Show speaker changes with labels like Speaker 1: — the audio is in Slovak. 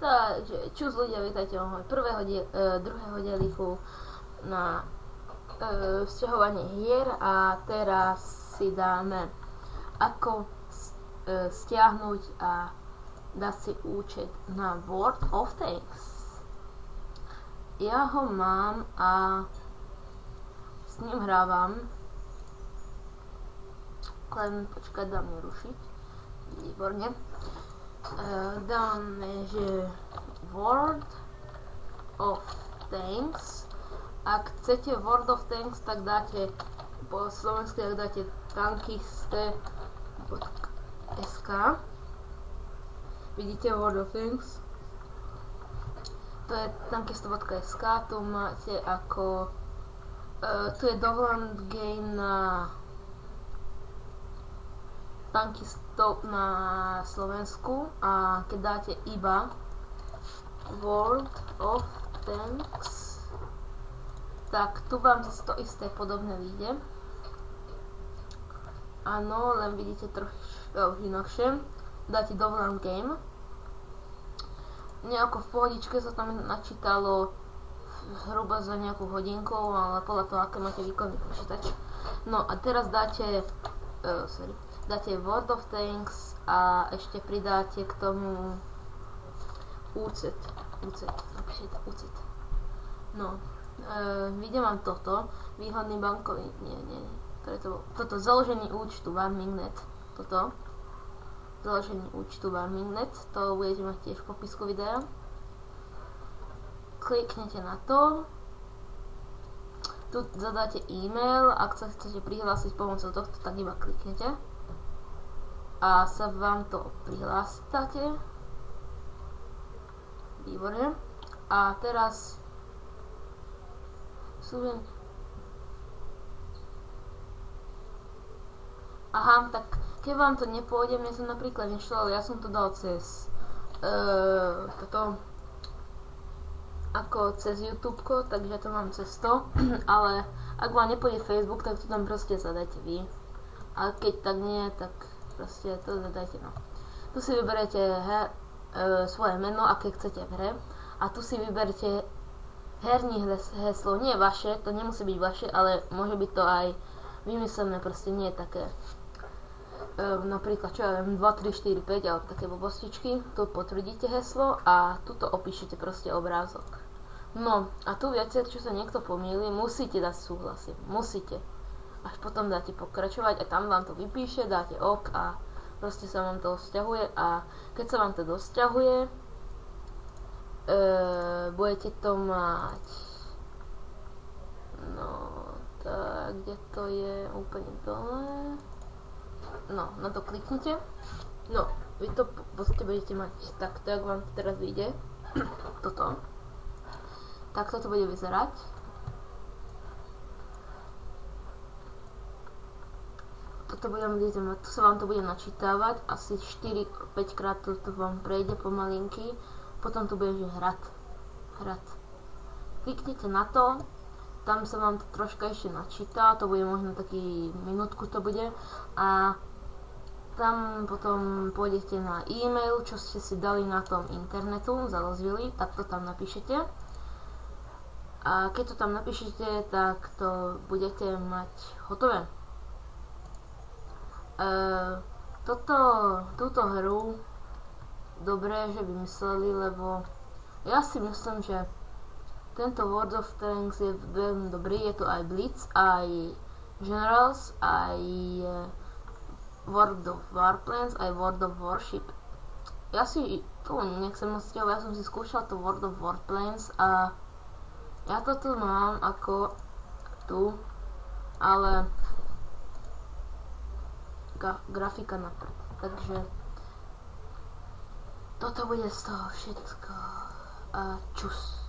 Speaker 1: Takže čus ľudia, vítajte o môjho druhého dieliku na vzťahovanie hier a teraz si dáme ako stiahnuť a dať si účet na World of Tanks. Ja ho mám a s ním hrávam. Len počkať, dám nerušiť. Výborne. Dáme, že World of Tanks. Ak chcete World of Tanks, tak dáte po slovensky, ak dáte tankiste.sk. Vidíte World of Tanks? To je tankiste.sk. Tu máte ako tu je dovolený game na tankistov na Slovensku a keď dáte iba World of Tanks, tak tu vám zase to isté podobne vyjde. Áno, len vidíte trošku inakšie. Dáte dovolený game. Nejako v pohodičke sa tam načítalo zhruba za nejakú hodinku, ale podľa toho, aké máte výkonný počítač. No a teraz dáte dáte World of Tanks a ešte pridáte k tomu účet. Napíšete účet. No, vyjde vám toto, výhodný bankový, toto založenie účtu Warming.net, toto založenie účtu Warming.net, to budete mať tiež v popisku videa. Kliknete na to, tu zadáte e-mail, ak sa chcete prihlásiť pomocou tohto, tak iba kliknete a sa vám to prihlásite. Výborne. A teraz aha, tak keď vám to nepôjde, mne som napríklad inštaloval, ja som to dal cez toto ako cez YouTubeko, takže to mám cez to, ale ak vám nepôjde Facebook, tak to tam proste zadajte vy. A keď tak nie, tak proste to zadajte, no. Tu si vyberete svoje meno, aké chcete v hre, a tu si vyberete herní heslo, nie vaše, to nemusí byť vaše, ale môže byť to aj vymyslené, proste nie také napríklad, čo ja viem, 2, 3, 4, 5 alebo také blbostičky. Tu potvrdíte heslo a tuto opíšete proste obrázok. No a tu viacej, čo sa niekto pomýli, musíte dať súhlasím, musíte. Až potom dáte pokračovať a tam vám to vypíše, dáte OK a proste sa vám to sťahuje a keď sa vám to dosťahuje, budete to mať, no tak, kde to je, úplne dole, no, na to kliknite, no, vy to budete mať takto, jak vám to teraz vyjde, toto, takto to bude vyzerať. Toto tu sa vám to bude načítavať, asi 4-5 krát to vám prejde pomalinky, potom tu bude, že hrad. Kliknite na to, tam sa vám to troška ešte načíta, to bude možno taký minútku to bude a tam potom pôjdete na e-mail, čo ste si dali na tom internetu, zalozvili, tak to tam napíšete. A keď to tam napíšete, tak to budete mať hotové. Túto hru dobre, že vymysleli, lebo ja si myslím, že tento World of Tanks je veľmi dobrý, je tu aj Blitz, aj Generals, aj World of Warplanes, aj World of Warship. Ja si tu nechcem moc stiahovať, ja som si skúšal to World of Warplanes a ja to tu mám ako tu, ale grafika na prd. Takže toto bude z toho všetko a čus.